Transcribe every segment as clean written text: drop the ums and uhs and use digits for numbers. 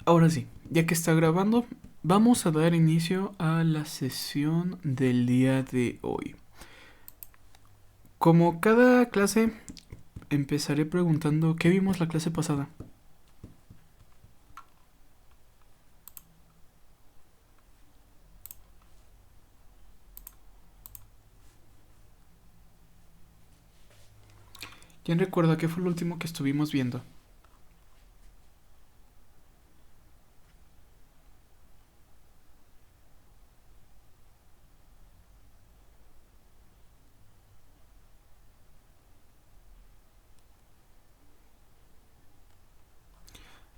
Ahora sí, ya que está grabando, vamos a dar inicio a la sesión del día de hoy. Como cada clase, empezaré preguntando qué vimos la clase pasada. ¿Quién recuerda qué fue lo último que estuvimos viendo?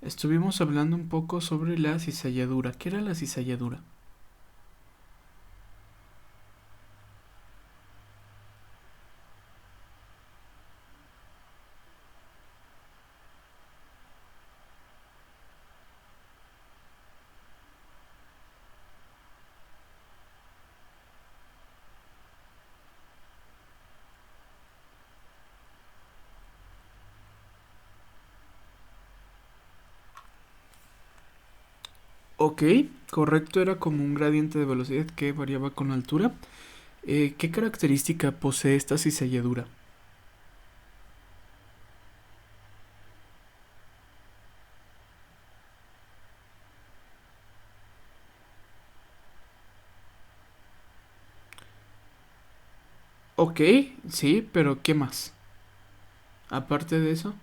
Estuvimos hablando un poco sobre la cizalladura. ¿Qué era la cizalladura? Ok, correcto, era como un gradiente de velocidad que variaba con la altura. ¿Qué característica posee esta cizalladura? Ok, sí, pero ¿qué más? Aparte de eso.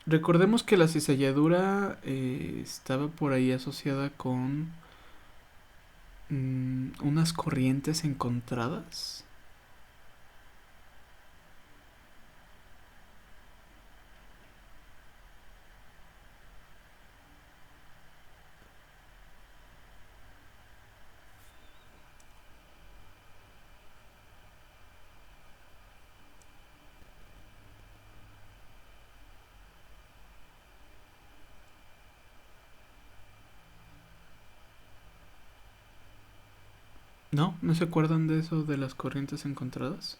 Recordemos que la cizalladura estaba por ahí asociada con unas corrientes encontradas. ¿No? ¿No se acuerdan de eso de las corrientes encontradas?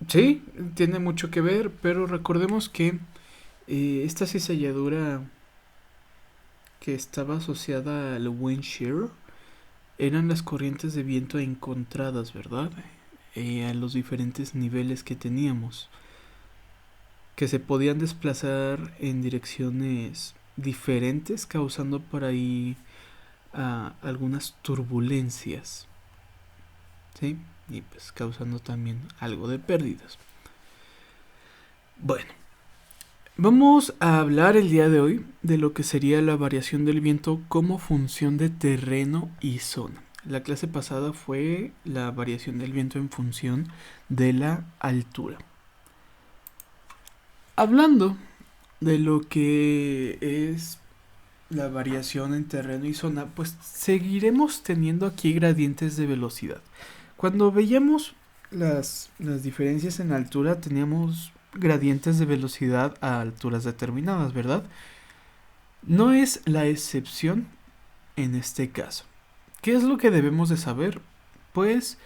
Sí, tiene mucho que ver, pero recordemos que esta cizalladura que estaba asociada al wind shear eran las corrientes de viento encontradas, ¿verdad? A los diferentes niveles que teníamos, que se podían desplazar en direcciones diferentes, causando por ahí algunas turbulencias, ¿sí? Y pues causando también algo de pérdidas. Bueno, vamos a hablar el día de hoy de lo que sería la variación del viento como función de terreno y zona. La clase pasada fue la variación del viento en función de la altura. Hablando de lo que es la variación en terreno y zona, pues seguiremos teniendo aquí gradientes de velocidad. Cuando veíamos las diferencias en altura, teníamos gradientes de velocidad a alturas determinadas, ¿verdad? No es la excepción en este caso. ¿Qué es lo que debemos de saber? Pues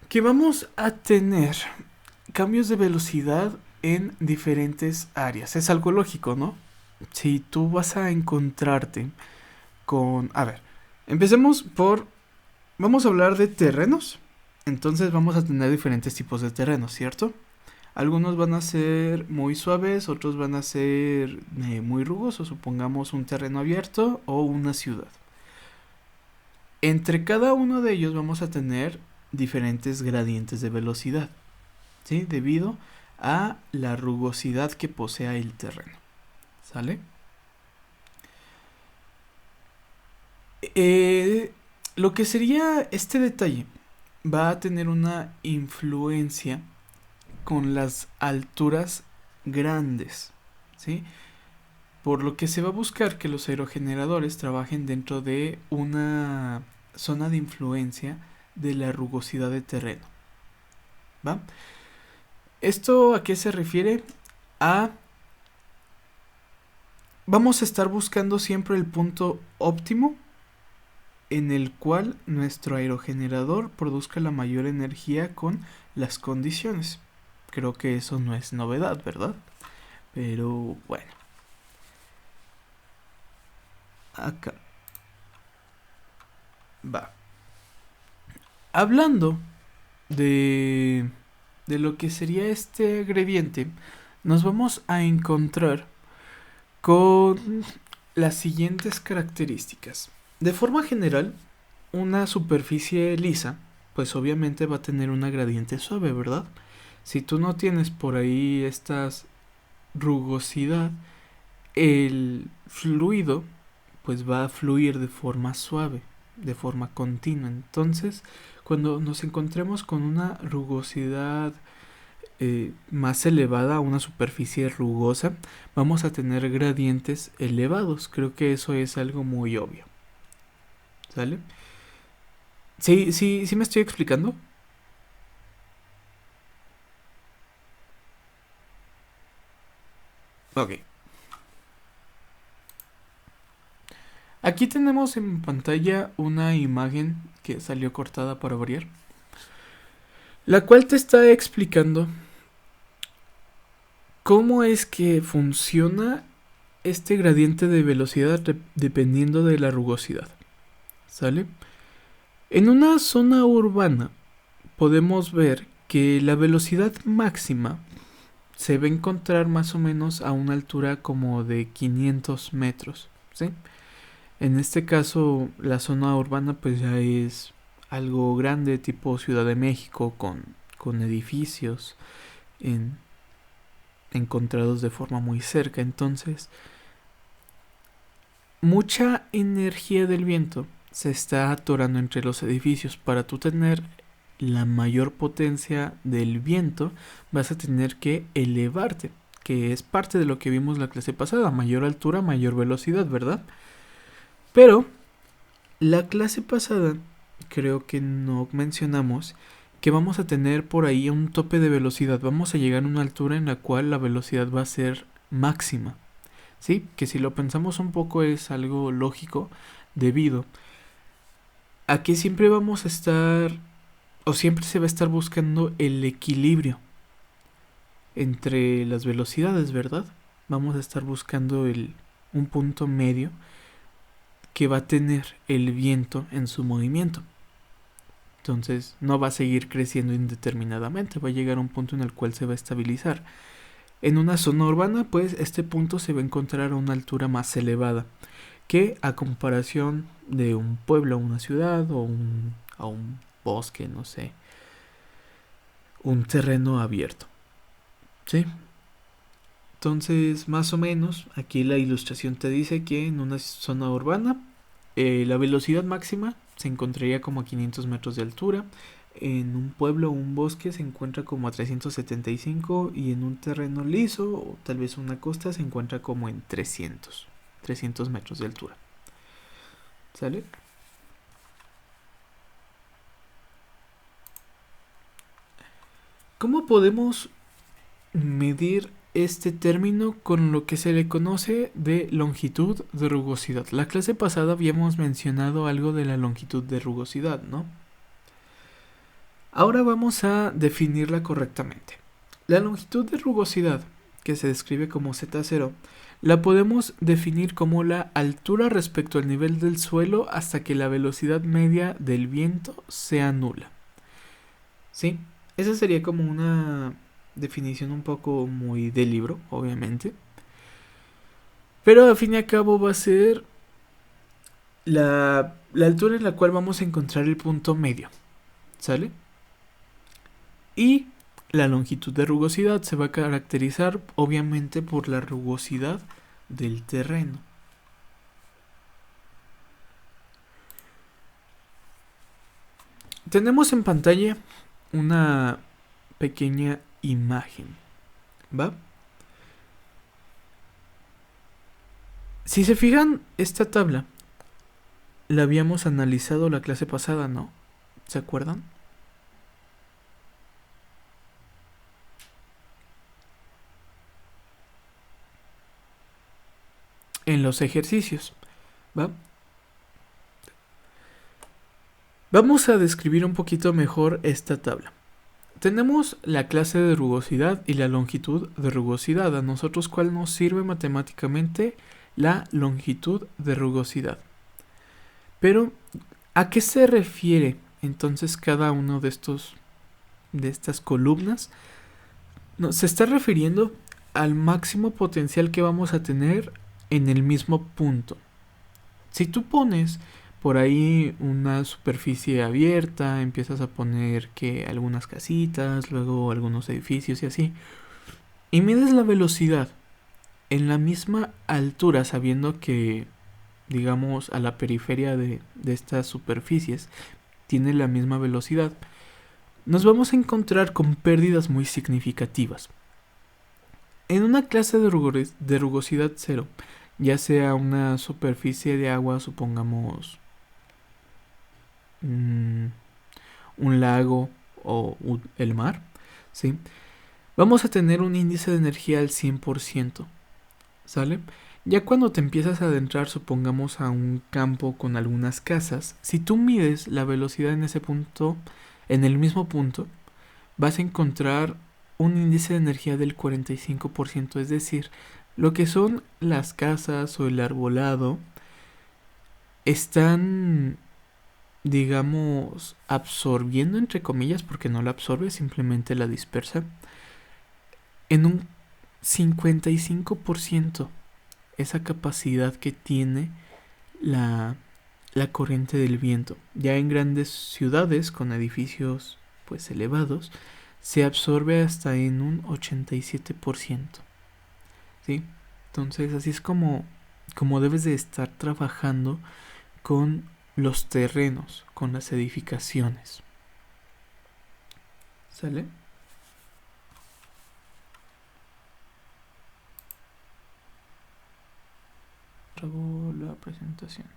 que vamos a tener cambios de velocidad en diferentes áreas. Es algo lógico, ¿no? Si tú vas a encontrarte con... A ver, empecemos por... Vamos a hablar de terrenos. Entonces vamos a tener diferentes tipos de terrenos, ¿cierto? Algunos van a ser muy suaves, otros van a ser muy rugosos, supongamos un terreno abierto o una ciudad. Entre cada uno de ellos vamos a tener diferentes gradientes de velocidad, ¿sí? Debido a la rugosidad que posea el terreno. ¿Sale? Lo que sería este detalle va a tener una influencia con las alturas grandes, ¿sí? Por lo que se va a buscar que los aerogeneradores trabajen dentro de una zona de influencia de la rugosidad de terreno. ¿va? ¿Esto a qué se refiere? A vamos a estar buscando siempre el punto óptimo en el cual nuestro aerogenerador produzca la mayor energía con las condiciones. Creo que eso no es novedad, ¿verdad? Pero bueno, acá va. Hablando de lo que sería este gradiente, nos vamos a encontrar con las siguientes características. De forma general, una superficie lisa, pues obviamente va a tener una gradiente suave, ¿verdad? Si tú no tienes por ahí esta rugosidad, el fluido pues va a fluir de forma suave, de forma continua. Entonces, cuando nos encontremos con una rugosidad más elevada, una superficie rugosa, vamos a tener gradientes elevados. Creo que eso es algo muy obvio. ¿Sale? Sí, sí, sí me estoy explicando. Ok. Aquí tenemos en pantalla una imagen que salió cortada para variar, la cual te está explicando cómo es que funciona este gradiente de velocidad dependiendo de la rugosidad. ¿Sale? En una zona urbana podemos ver que la velocidad máxima se va a encontrar más o menos a una altura como de 500 metros, ¿sí? En este caso, la zona urbana pues ya es algo grande, tipo Ciudad de México, con edificios en, encontrados de forma muy cerca. Entonces, mucha energía del viento se está atorando entre los edificios. Para tú tener la mayor potencia del viento, vas a tener que elevarte, que es parte de lo que vimos la clase pasada. Mayor altura, mayor velocidad, ¿verdad? Pero la clase pasada creo que no mencionamos que vamos a tener por ahí un tope de velocidad. Vamos a llegar a una altura en la cual la velocidad va a ser máxima. ¿Sí? Que si lo pensamos un poco es algo lógico debido a que siempre vamos a estar o siempre se va a estar buscando el equilibrio entre las velocidades, ¿verdad? Vamos a estar buscando un punto medio que va a tener el viento en su movimiento. Entonces no va a seguir creciendo indeterminadamente, va a llegar a un punto en el cual se va a estabilizar. En una zona urbana, pues este punto se va a encontrar a una altura más elevada que a comparación de un pueblo, una ciudad o a un bosque, no sé, un terreno abierto. ¿Sí? Entonces, más o menos, aquí la ilustración te dice que en una zona urbana la velocidad máxima se encontraría como a 500 metros de altura. En un pueblo o un bosque se encuentra como a 375 y en un terreno liso o tal vez una costa se encuentra como en 300 metros de altura. ¿Sale? ¿Cómo podemos medir este término con lo que se le conoce de longitud de rugosidad? La clase pasada habíamos mencionado algo de la longitud de rugosidad, ¿no? Ahora vamos a definirla correctamente. La longitud de rugosidad, que se describe como Z0, la podemos definir como la altura respecto al nivel del suelo hasta que la velocidad media del viento sea nula. ¿Sí? Esa sería como una definición un poco muy de libro, obviamente. Pero al fin y al cabo va a ser la altura en la cual vamos a encontrar el punto medio. ¿Sale? Y la longitud de rugosidad se va a caracterizar obviamente por la rugosidad del terreno. Tenemos en pantalla una pequeña imagen, ¿va? Si se fijan, esta tabla la habíamos analizado la clase pasada, ¿no? ¿Se acuerdan? en los ejercicios, ¿va? Vamos a describir un poquito mejor esta tabla. Tenemos la clase de rugosidad y la longitud de rugosidad. A nosotros, ¿cuál nos sirve matemáticamente? La longitud de rugosidad. Pero, ¿a qué se refiere entonces cada uno de estas columnas? No, se está refiriendo al máximo potencial que vamos a tener en el mismo punto. Si tú pones por ahí una superficie abierta, empiezas a poner que algunas casitas, luego algunos edificios y así, y mides la velocidad en la misma altura, sabiendo que, digamos, a la periferia de estas superficies tiene la misma velocidad, nos vamos a encontrar con pérdidas muy significativas. En una clase de rugosidad cero, ya sea una superficie de agua, supongamos un lago o el mar, ¿sí? Vamos a tener un índice de energía al 100%, ¿sale? Ya cuando te empiezas a adentrar, supongamos a un campo con algunas casas, si tú mides la velocidad en ese punto, en el mismo punto, vas a encontrar un índice de energía del 45%, es decir, lo que son las casas o el arbolado están, digamos, absorbiendo, entre comillas, porque no la absorbe, simplemente la dispersa, en un 55% esa capacidad que tiene la corriente del viento. Ya en grandes ciudades con edificios pues elevados, se absorbe hasta en un 87%. ¿Sí? Entonces así es como debes de estar trabajando con los terrenos, con las edificaciones. ¿Sale? Trabo la presentación.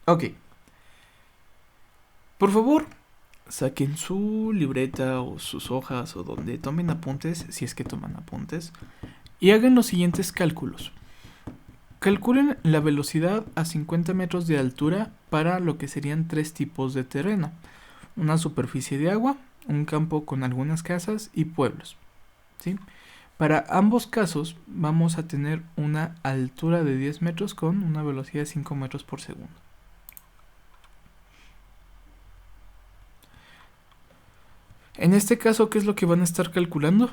Ok. Por favor, saquen su libreta o sus hojas o donde tomen apuntes, si es que toman apuntes, y hagan los siguientes cálculos. Calculen la velocidad a 50 metros de altura para lo que serían tres tipos de terreno: una superficie de agua, un campo con algunas casas y pueblos, ¿sí? Para ambos casos vamos a tener una altura de 10 metros con una velocidad de 5 metros por segundo. En este caso, ¿qué es lo que van a estar calculando?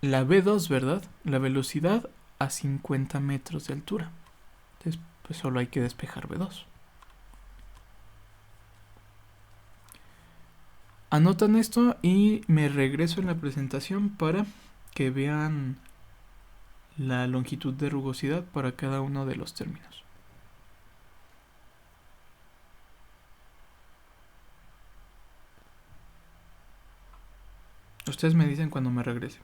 La V2, ¿verdad? La velocidad a 50 metros de altura. Entonces, pues solo hay que despejar V2. Anotan esto y me regreso en la presentación para que vean la longitud de rugosidad para cada uno de los términos. Ustedes me dicen cuando me regrese.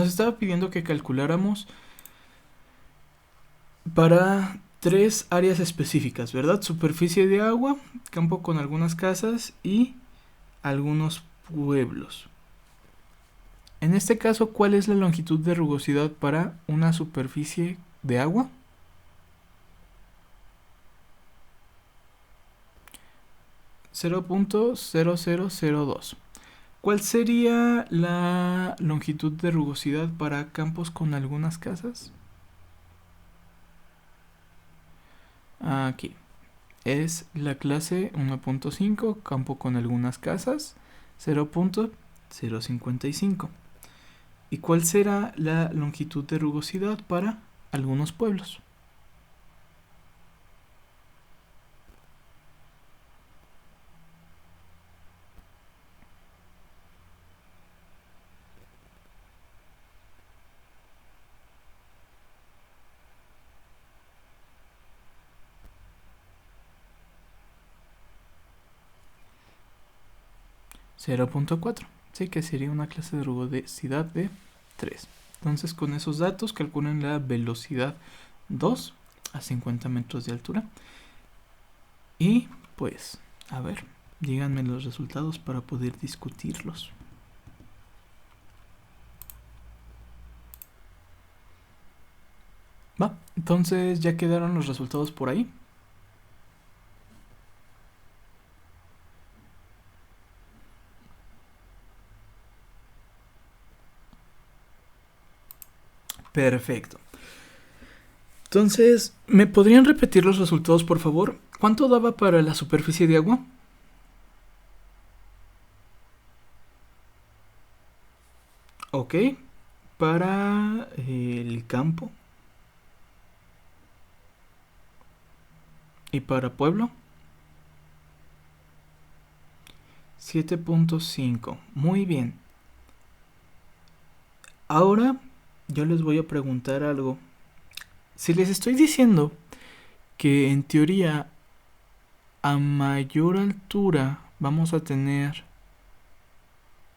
nos estaba pidiendo que calculáramos para 3 áreas específicas, ¿verdad? Superficie de agua, campo con algunas casas y algunos pueblos. En este caso, ¿cuál es la longitud de rugosidad para una superficie de agua? 0.0002. ¿Cuál sería la longitud de rugosidad para campos con algunas casas? Aquí. Es la clase 1.5, campo con algunas casas, 0.055. ¿Y cuál será la longitud de rugosidad para algunos pueblos? .4, sí, que sería una clase de rugosidad de 3. Entonces, con esos datos calculen la velocidad 2 a 50 metros de altura. Y pues, a ver, díganme los resultados para poder discutirlos. Va, entonces ya quedaron los resultados por ahí. Perfecto. Entonces, ¿me podrían repetir los resultados, por favor? ¿Cuánto daba para la superficie de agua? Ok. Para el campo. ¿Y para pueblo? 7.5. Muy bien. Ahora yo les voy a preguntar algo. Si les estoy diciendo que en teoría a mayor altura vamos a tener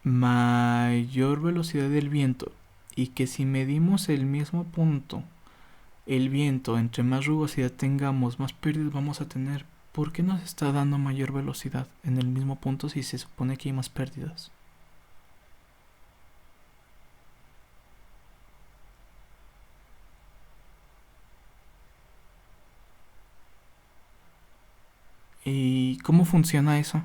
mayor velocidad del viento y que si medimos el mismo punto, el viento, entre más rugosidad tengamos, más pérdidas vamos a tener, ¿por qué nos está dando mayor velocidad en el mismo punto si se supone que hay más pérdidas? ¿Y cómo funciona eso?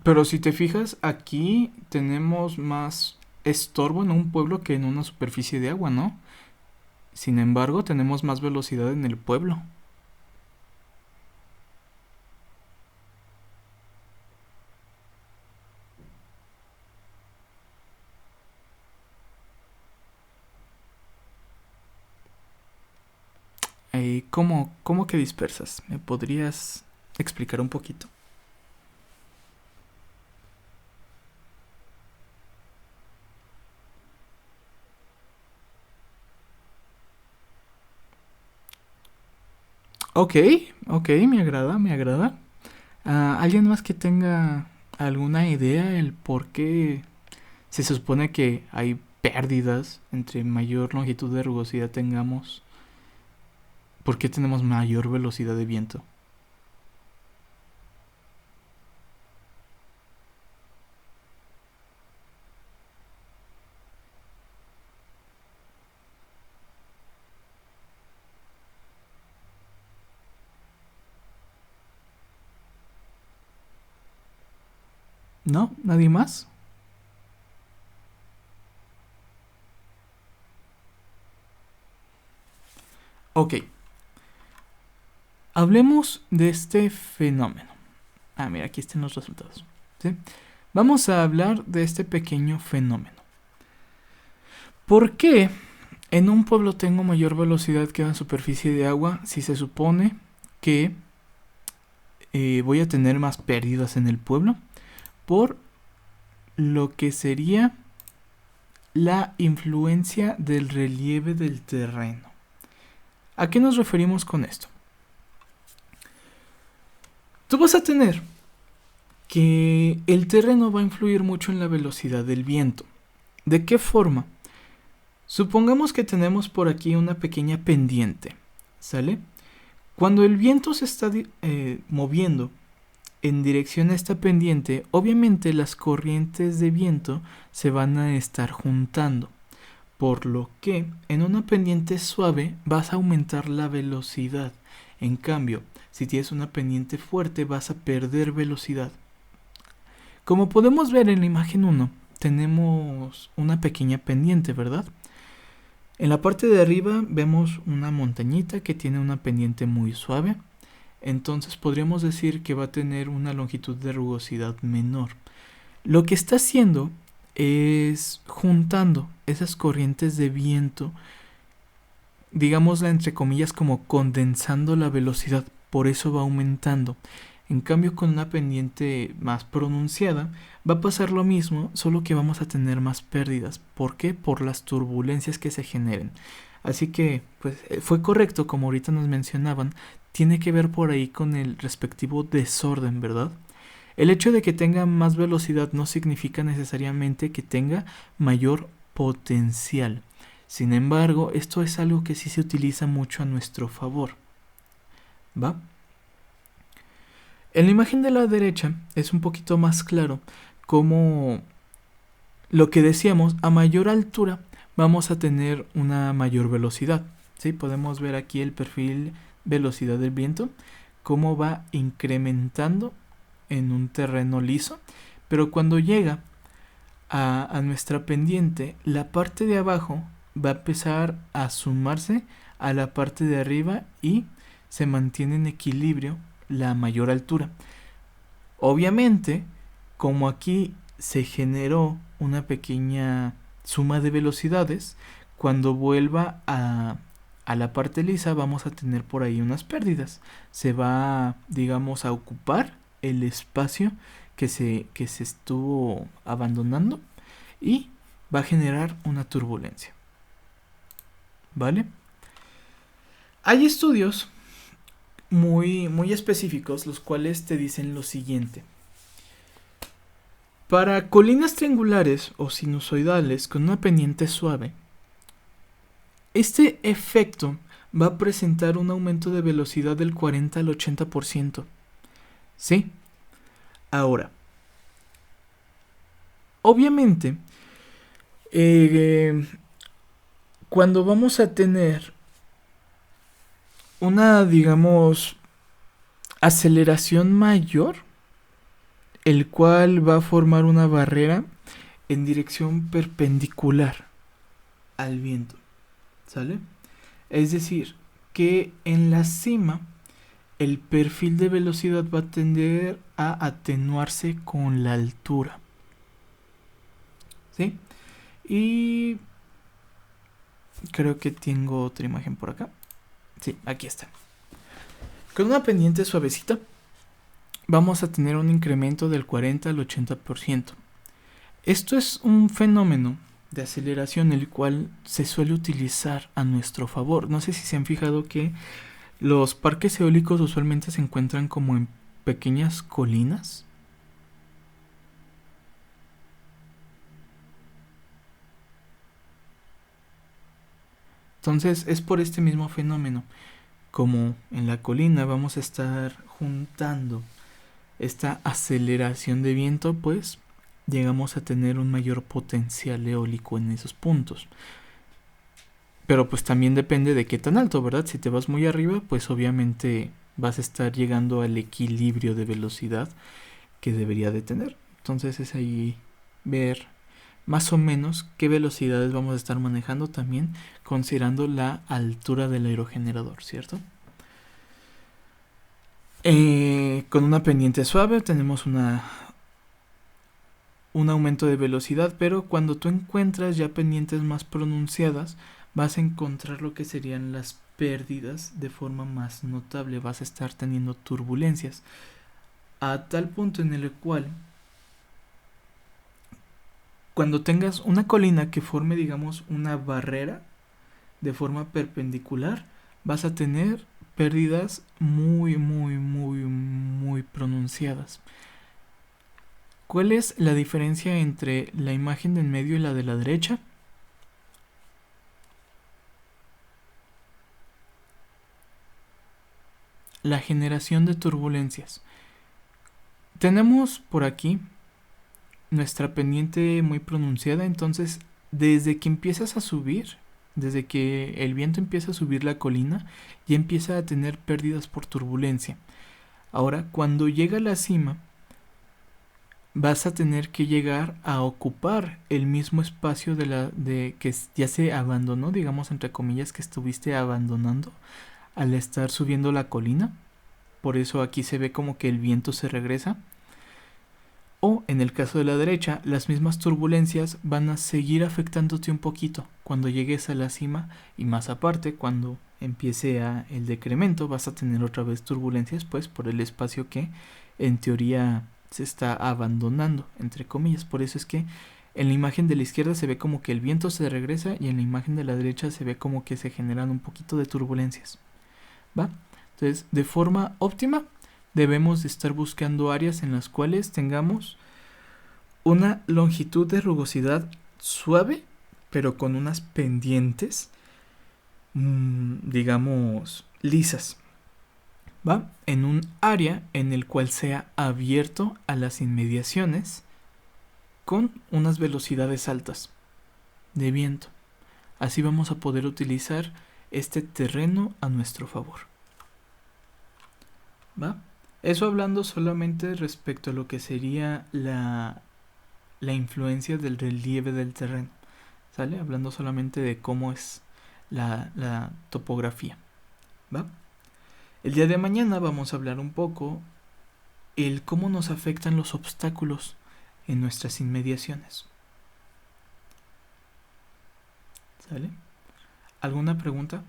Pero si te fijas, aquí tenemos más estorbo en un pueblo que en una superficie de agua, ¿no? Sin embargo, tenemos más velocidad en el pueblo. ¿Cómo que dispersas? ¿Me podrías explicar un poquito? Ok, ok, me agrada, me agrada. ¿Alguien más que tenga alguna idea el por qué se supone que hay pérdidas entre mayor longitud de rugosidad tengamos? ¿Por qué tenemos mayor velocidad de viento? ¿No? ¿Nadie más? Ok. Hablemos de este fenómeno. Mira, aquí están los resultados. ¿Sí? Vamos a hablar de este pequeño fenómeno. ¿Por qué en un pueblo tengo mayor velocidad que en la superficie de agua si se supone que voy a tener más pérdidas en el pueblo? Por lo que sería la influencia del relieve del terreno. ¿A qué nos referimos con esto? Tú vas a tener que el terreno va a influir mucho en la velocidad del viento. ¿De qué forma? Supongamos que tenemos por aquí una pequeña pendiente, ¿sale? Cuando el viento se está moviendo en dirección a esta pendiente, obviamente las corrientes de viento se van a estar juntando, por lo que en una pendiente suave vas a aumentar la velocidad. En cambio, si tienes una pendiente fuerte vas a perder velocidad. Como podemos ver en la imagen 1, tenemos una pequeña pendiente, ¿verdad? En la parte de arriba vemos una montañita que tiene una pendiente muy suave. Entonces podríamos decir que va a tener una longitud de rugosidad menor. Lo que está haciendo es juntando esas corrientes de viento, digámosla entre comillas, como condensando la velocidad, por eso va aumentando. En cambio, con una pendiente más pronunciada va a pasar lo mismo, solo que vamos a tener más pérdidas. ¿Por qué? Por las turbulencias que se generen. Así que, pues, fue correcto, como ahorita nos mencionaban, tiene que ver por ahí con el respectivo desorden, ¿verdad? El hecho de que tenga más velocidad no significa necesariamente que tenga mayor potencial. Sin embargo, esto es algo que sí se utiliza mucho a nuestro favor. ¿Va? En la imagen de la derecha es un poquito más claro cómo lo que decíamos, a mayor altura vamos a tener una mayor velocidad. ¿Sí? Podemos ver aquí el perfil velocidad del viento, cómo va incrementando en un terreno liso, pero cuando llega a nuestra pendiente, la parte de abajo va a empezar a sumarse a la parte de arriba y se mantiene en equilibrio la mayor altura. Obviamente, como aquí se generó una pequeña suma de velocidades, cuando vuelva a la parte lisa vamos a tener por ahí unas pérdidas. Se va, digamos, a ocupar el espacio que se estuvo abandonando y va a generar una turbulencia. ¿Vale? Hay estudios muy específicos, los cuales te dicen lo siguiente. Para colinas triangulares o sinusoidales con una pendiente suave, este efecto va a presentar un aumento de velocidad del 40 al 80%. ¿Sí? Ahora, obviamente, cuando vamos a tener una, digamos, aceleración mayor, el cual va a formar una barrera en dirección perpendicular al viento, ¿sale? Es decir, que en la cima el perfil de velocidad va a tender a atenuarse con la altura, ¿sí? Y creo que tengo otra imagen por acá. Sí, aquí está. Con una pendiente suavecita vamos a tener un incremento del 40 al 80%. Esto es un fenómeno de aceleración el cual se suele utilizar a nuestro favor. No sé si se han fijado que los parques eólicos usualmente se encuentran como en pequeñas colinas. Entonces es por este mismo fenómeno. Como en la colina vamos a estar juntando esta aceleración de viento, pues llegamos a tener un mayor potencial eólico en esos puntos. Pero pues también depende de qué tan alto, ¿verdad? Si te vas muy arriba, pues obviamente vas a estar llegando al equilibrio de velocidad que debería de tener. Entonces es ahí ver más o menos qué velocidades vamos a estar manejando también, considerando la altura del aerogenerador, ¿cierto? Con una pendiente suave tenemos un aumento de velocidad, pero cuando tú encuentras ya pendientes más pronunciadas, vas a encontrar lo que serían las pérdidas de forma más notable. Vas a estar teniendo turbulencias a tal punto en el cual cuando tengas una colina que forme, digamos, una barrera de forma perpendicular, vas a tener pérdidas muy pronunciadas. ¿Cuál es la diferencia entre la imagen de en medio y la de la derecha? La generación de turbulencias. Tenemos por aquí nuestra pendiente muy pronunciada, entonces desde que empiezas a subir, desde que el viento empieza a subir la colina, ya empieza a tener pérdidas por turbulencia. Ahora, cuando llega a la cima, vas a tener que llegar a ocupar el mismo espacio de que ya se abandonó, digamos entre comillas, que estuviste abandonando al estar subiendo la colina. Por eso aquí se ve como que el viento se regresa. O en el caso de la derecha, las mismas turbulencias van a seguir afectándote un poquito cuando llegues a la cima, y más aparte cuando empiece el decremento vas a tener otra vez turbulencias, pues por el espacio que en teoría se está abandonando, entre comillas. Por eso es que en la imagen de la izquierda se ve como que el viento se regresa, y en la imagen de la derecha se ve como que se generan un poquito de turbulencias, ¿va? Entonces, de forma óptima, debemos de estar buscando áreas en las cuales tengamos una longitud de rugosidad suave, pero con unas pendientes, digamos, lisas, ¿va? En un área en el cual sea abierto a las inmediaciones con unas velocidades altas de viento. Así vamos a poder utilizar este terreno a nuestro favor, ¿va? Eso hablando solamente respecto a lo que sería la influencia del relieve del terreno, ¿sale? Hablando solamente de cómo es la topografía, ¿va? El día de mañana vamos a hablar un poco el cómo nos afectan los obstáculos en nuestras inmediaciones, ¿sale? ¿Alguna pregunta?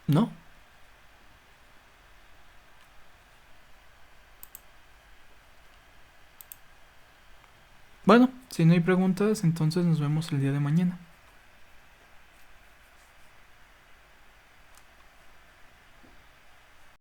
¿No? Bueno, si no hay preguntas, entonces nos vemos el día de mañana.